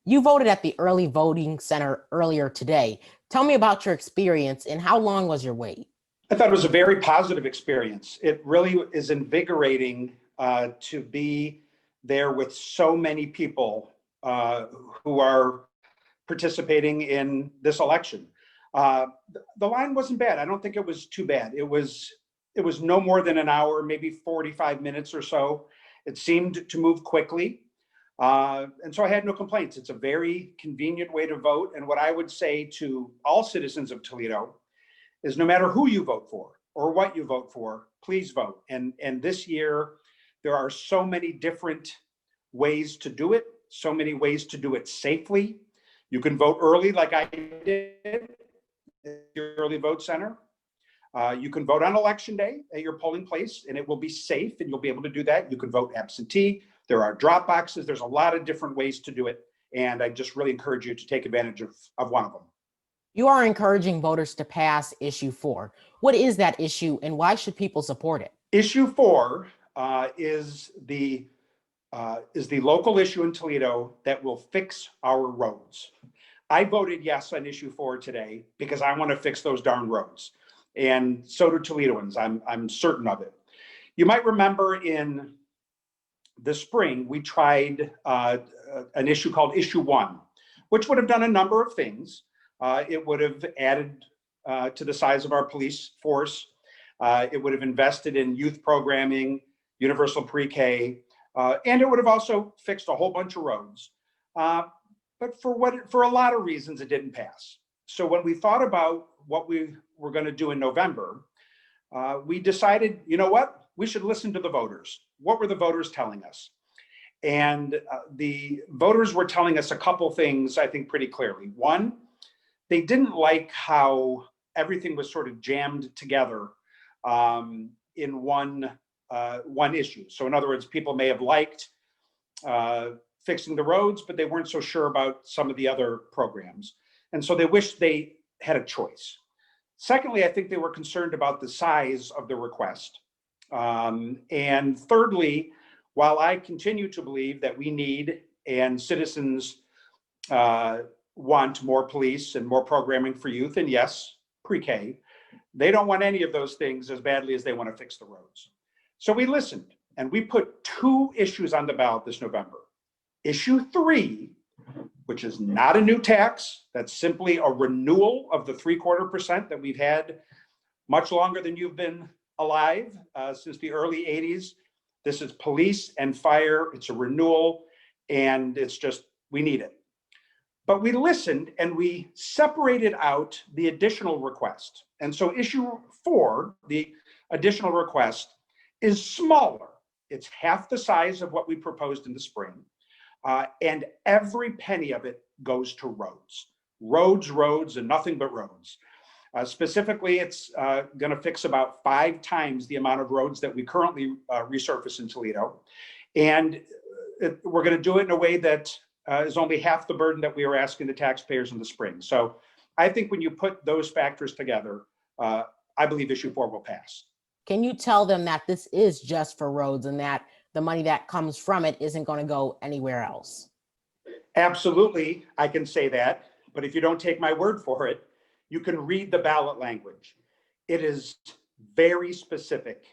You voted at the early voting center earlier today. Tell me about your experience and how long was your wait? I thought it was a very positive experience. It really is invigorating to be there with so many people who are participating in this election. The line wasn't bad. I don't think it was too bad. It was no more than an hour, maybe 45 minutes or so. It seemed to move quickly. And so I had no complaints. It's a very convenient way to vote. And what I would say to all citizens of Toledo is no matter who you vote for or what you vote for, please vote. And this year, there are so many different ways to do it, so many ways to do it safely. You can vote early like I did at your early vote center. You can vote on election day at your polling place and it will be safe and you'll be able to do that. You can vote absentee. There are drop boxes. There's a lot of different ways to do it. And I just really encourage you to take advantage of one of them. You are encouraging voters to pass Issue 4. What is that issue and why should people support it? Issue 4 is the local issue in Toledo that will fix our roads. I voted yes on Issue 4 today because I want to fix those darn roads. And so do Toledoans, I'm certain of it. You might remember in the spring, we tried an issue called Issue 1, which would have done a number of things. It would have added to the size of our police force. It would have invested in youth programming, universal pre-K, and it would have also fixed a whole bunch of roads. But for a lot of reasons, it didn't pass. So when we thought about what we were going to do in November, we decided, you know what? We should listen to the voters. What were the voters telling us? And the voters were telling us a couple things, I think, pretty clearly. One, they didn't like how everything was sort of jammed together in one issue. So in other words, people may have liked fixing the roads, but they weren't so sure about some of the other programs. And so they wished they had a choice. Secondly, I think they were concerned about the size of the request. And thirdly, while I continue to believe that we need and citizens want more police and more programming for youth, and yes, pre-K, they don't want any of those things as badly as they want to fix the roads. So we listened and we put 2 issues on the ballot this November. Issue 3, which is not a new tax, that's simply a renewal of the 0.75% that we've had much longer than you've been alive, since the early 80s. This is police and fire. It's a renewal, and it's just, we need it. But we listened and we separated out the additional request. And so Issue 4, the additional request, is smaller. It's half the size of what we proposed in the spring. And every penny of it goes to roads. Roads, and nothing but roads. Specifically, it's going to fix about 5 times the amount of roads that we currently resurface in Toledo. And we're going to do it in a way that is only half the burden that we were asking the taxpayers in the spring. So I think when you put those factors together, I believe Issue 4 will pass. Can you tell them that this is just for roads and that the money that comes from it isn't going to go anywhere else? Absolutely, I can say that. But if you don't take my word for it, you can read the ballot language. It is very specific.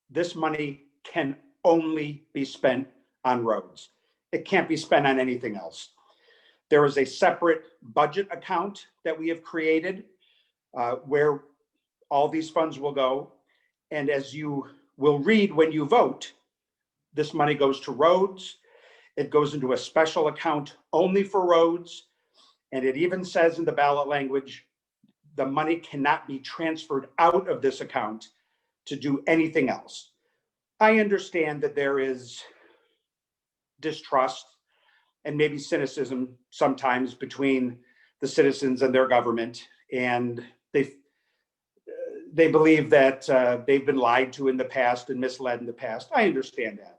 This money can only be spent on roads. It can't be spent on anything else. There is a separate budget account that we have created where all these funds will go. And as you will read when you vote, this money goes to roads. It goes into a special account only for roads. And it even says in the ballot language, the money cannot be transferred out of this account to do anything else. I understand that there is distrust and maybe cynicism sometimes between the citizens and their government. And they believe that they've been lied to in the past and misled in the past. I understand that.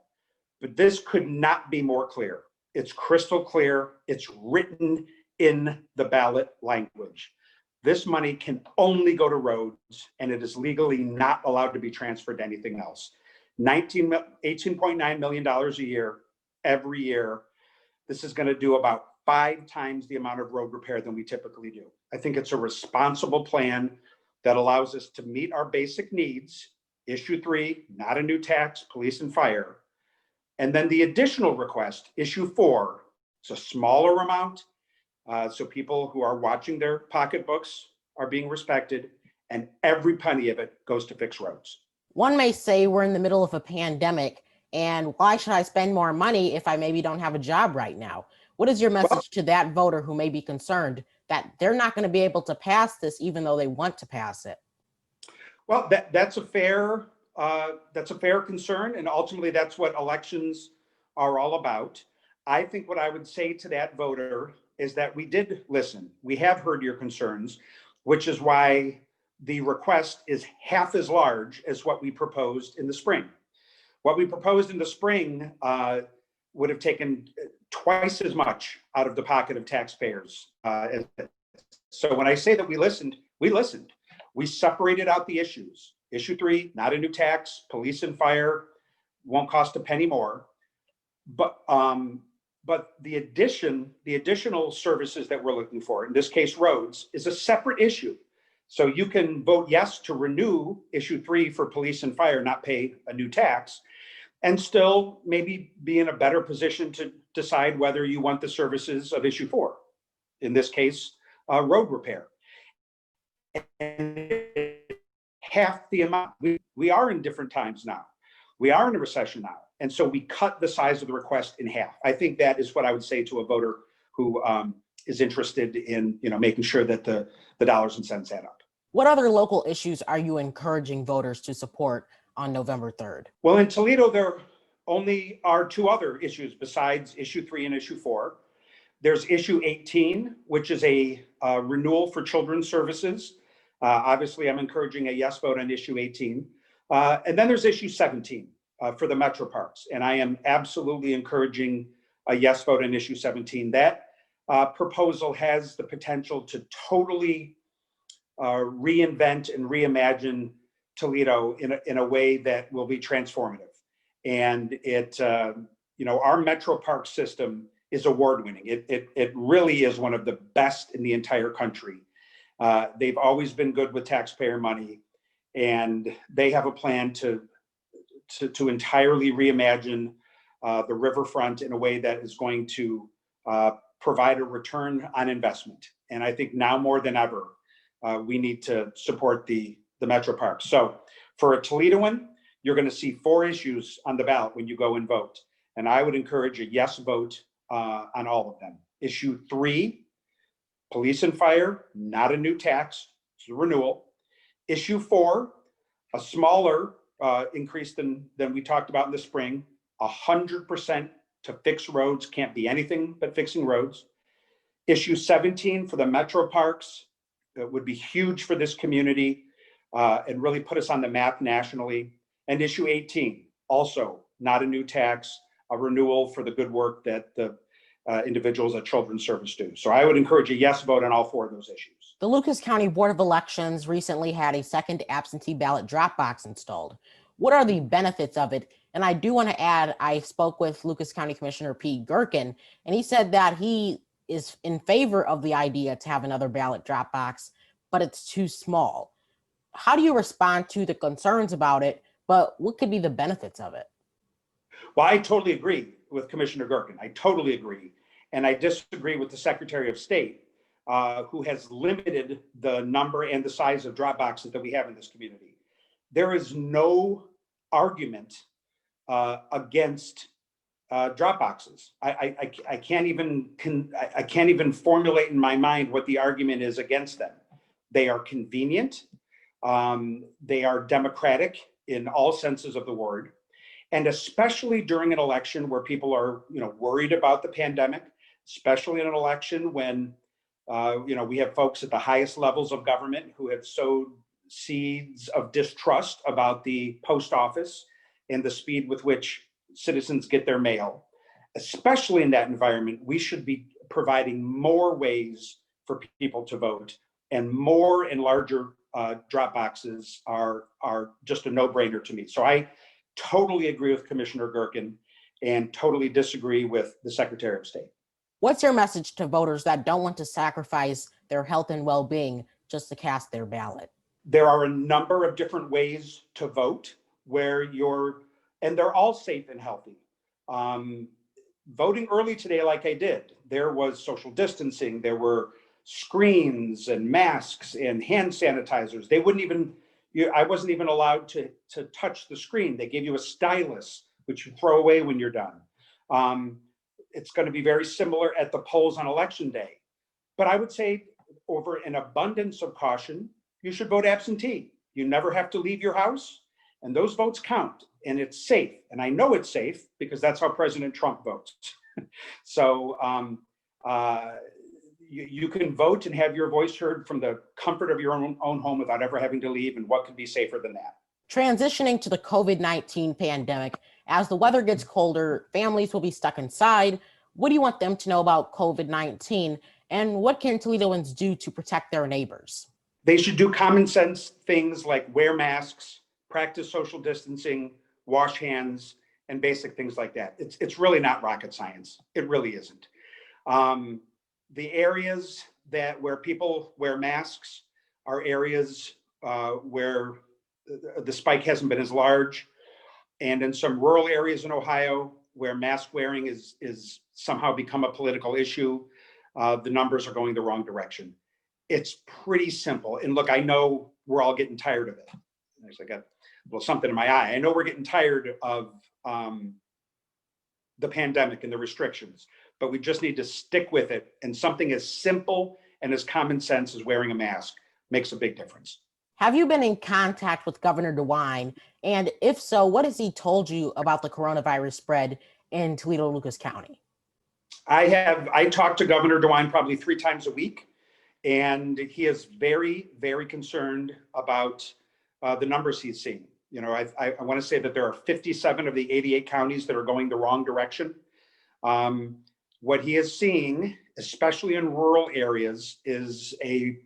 But this could not be more clear. It's crystal clear. It's written in the ballot language. This money can only go to roads, and it is legally not allowed to be transferred to anything else. $18.9 million a year, every year. This is going to do about 5 times the amount of road repair than we typically do. I think it's a responsible plan that allows us to meet our basic needs. Issue 3, not a new tax, police and fire. And then the additional request, issue 4, it's a smaller amount. So people who are watching their pocketbooks are being respected, and every penny of it goes to fix roads. One may say we're in the middle of a pandemic, and why should I spend more money if I maybe don't have a job right now? What is your message to that voter who may be concerned that they're not going to be able to pass this even though they want to pass it? Well, that's a fair concern, and ultimately that's what elections are all about. I think what I would say to that voter is that we did listen. We have heard your concerns, which is why the request is half as large as what we proposed in the spring. What we proposed in the spring would have taken twice as much out of the pocket of taxpayers. So when I say that we listened, we listened. We separated out the issues. Issue 3, not a new tax, police and fire won't cost a penny more. But the additional services that we're looking for, in this case roads, is a separate issue. So you can vote yes to renew issue 3 for police and fire, not pay a new tax, and still maybe be in a better position to decide whether you want the services of issue 4, in this case, road repair. And half the amount. We are in different times now. We are in a recession now. And so we cut the size of the request in half. I think that is what I would say to a voter who is interested in making sure that the dollars and cents add up. What other local issues are you encouraging voters to support on November 3rd? Well, in Toledo, there only are 2 other issues besides issue 3 and issue 4. There's issue 18, which is a renewal for children's services. Obviously, I'm encouraging a yes vote on issue 18. And then there's issue 17 for the metro parks. And I am absolutely encouraging a yes vote on issue 17. That proposal has the potential to totally reinvent and reimagine Toledo in a way that will be transformative. And our metro park system is award-winning. It really is one of the best in the entire country. They've always been good with taxpayer money, and they have a plan to entirely reimagine the riverfront in a way that is going to provide a return on investment. And I think now more than ever, we need to support the metro parks. So for a Toledoan, you're going to see 4 issues on the ballot when you go and vote. And I would encourage a yes vote on all of them. Issue 3, police and fire, not a new tax, it's a renewal. Issue 4, a smaller increase than we talked about in the spring, 100% to fix roads, can't be anything but fixing roads. Issue 17 for the metro parks, it would be huge for this community and really put us on the map nationally. And issue 18, also not a new tax, a renewal for the good work that the individuals at Children's Service do. So I would encourage a yes vote on all 4 of those issues. The Lucas County Board of Elections recently had a second absentee ballot drop box installed. What are the benefits of it? And I do want to add, I spoke with Lucas County Commissioner P. Gerken, and he said that he is in favor of the idea to have another ballot drop box, but it's too small. How do you respond to the concerns about it, but what could be the benefits of it? Well, I totally agree with Commissioner Gerken. I totally agree. And I disagree with the Secretary of State, who has limited the number and the size of drop boxes that we have in this community. There is no argument against drop boxes. I can't even formulate in my mind what the argument is against them. They are convenient. They are democratic in all senses of the word. And especially during an election where people are, worried about the pandemic, especially in an election when, we have folks at the highest levels of government who have sowed seeds of distrust about the post office and the speed with which citizens get their mail. Especially in that environment, we should be providing more ways for people to vote, and more and larger drop boxes are just a no-brainer to me. So I totally agree with Commissioner Gerken and totally disagree with the Secretary of State. What's your message to voters that don't want to sacrifice their health and well-being just to cast their ballot? There are a number of different ways to vote and they're all safe and healthy. Voting early today, like I did, there was social distancing, there were screens and masks and hand sanitizers. I wasn't even allowed to touch the screen. They gave you a stylus, which you throw away when you're done. It's going to be very similar at the polls on election day. But I would say, over an abundance of caution, you should vote absentee. You never have to leave your house, and those votes count, and it's safe. And I know it's safe because that's how President Trump votes. So you can vote and have your voice heard from the comfort of your own home without ever having to leave, and what could be safer than that? Transitioning to the COVID-19 pandemic, as the weather gets colder, families will be stuck inside. What do you want them to know about COVID-19, and what can Toledoans do to protect their neighbors? They should do common sense things like wear masks, practice social distancing, wash hands, and basic things like that. It's really not rocket science. It really isn't. The areas where people wear masks are areas where the spike hasn't been as large. And in some rural areas in Ohio where mask wearing is somehow become a political issue, the numbers are going the wrong direction. It's pretty simple. And look, I know we're all getting tired of it. I got something in my eye. I know we're getting tired of the pandemic and the restrictions, but we just need to stick with it. And something as simple and as common sense as wearing a mask makes a big difference. Have you been in contact with Governor DeWine? And if so, what has he told you about the coronavirus spread in Toledo, Lucas County? I have. I talk to Governor DeWine probably 3 times a week, and he is very, very concerned about the numbers he's seeing. You know, I want to say that there are 57 of the 88 counties that are going the wrong direction. What he is seeing, especially in rural areas, is a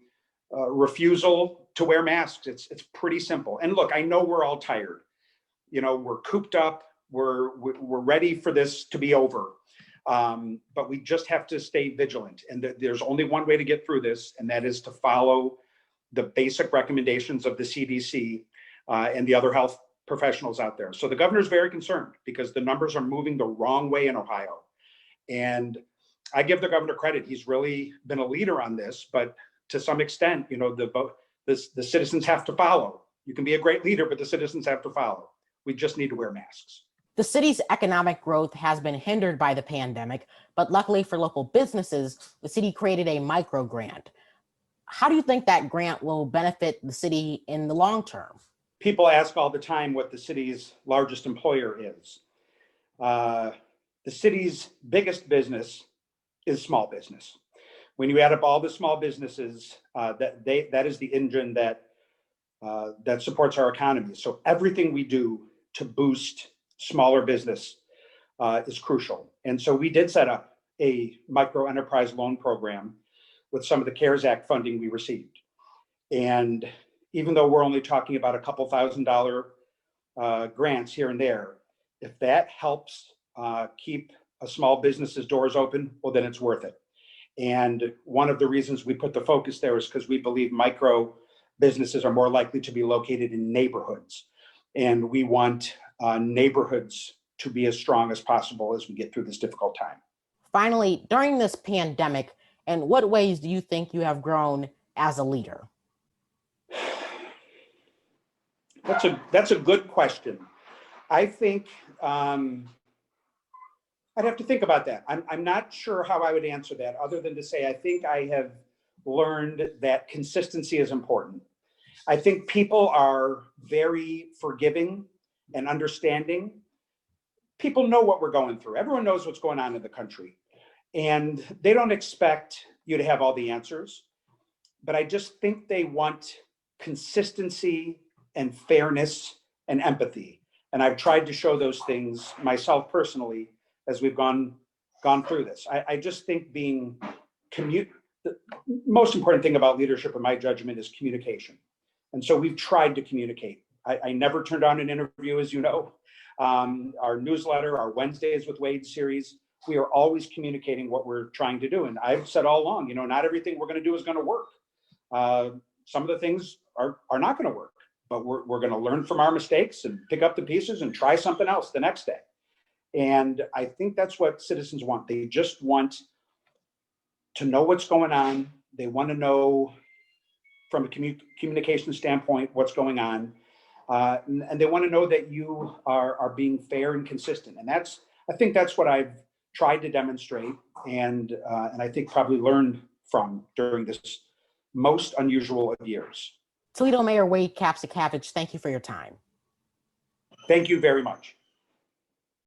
refusal to wear masks. It's pretty simple. And look, I know we're all tired. You know, we're cooped up. We're ready for this to be over. But we just have to stay vigilant. And there's only one way to get through this, and that is to follow the basic recommendations of the CDC and the other health professionals out there. So the governor's very concerned because the numbers are moving the wrong way in Ohio. And I give the governor credit. He's really been a leader on this, but to some extent, you know, the citizens have to follow. You can be a great leader, but the citizens have to follow. We just need to wear masks. The city's economic growth has been hindered by the pandemic, but luckily for local businesses, the city created a micro grant. How do you think that grant will benefit the city in the long term? People ask all the time what the city's largest employer is. The city's biggest business is small business. When you add up all the small businesses, that is the engine that supports our economy. So everything we do to boost smaller business is crucial. And so we did set up a micro enterprise loan program with some of the CARES Act funding we received. And even though we're only talking about a couple $1,000 grants here and there, if that helps keep a small business's doors open, well, then it's worth it. And one of the reasons we put the focus there is because we believe micro businesses are more likely to be located in neighborhoods. And we want neighborhoods to be as strong as possible as we get through this difficult time. Finally, during this pandemic, in what ways do you think you have grown as a leader? That's a good question. I think I'd have to think about that. I'm not sure how I would answer that other than to say I think I have learned that consistency is important. I think people are very forgiving and understanding. People know what we're going through. Everyone knows what's going on in the country. And they don't expect you to have all the answers. But I just think they want consistency and fairness and empathy. And I've tried to show those things myself personally as we've gone through this. I just think the most important thing about leadership, in my judgment, is communication. And so we've tried to communicate. I never turned on an interview, as you know. Our newsletter, our Wednesdays with Wade series, we are always communicating what we're trying to do. And I've said all along, not everything we're going to do is going to work. Some of the things are not going to work, but we're going to learn from our mistakes and pick up the pieces and try something else the next day. And I think that's what citizens want. They just want to know what's going on. They want to know from a communication standpoint what's going on. And they want to know that you are being fair and consistent. And I think that's what I've tried to demonstrate, and I think probably learned from during this most unusual of years. Toledo Mayor Wade Kapszukiewicz, thank you for your time. Thank you very much.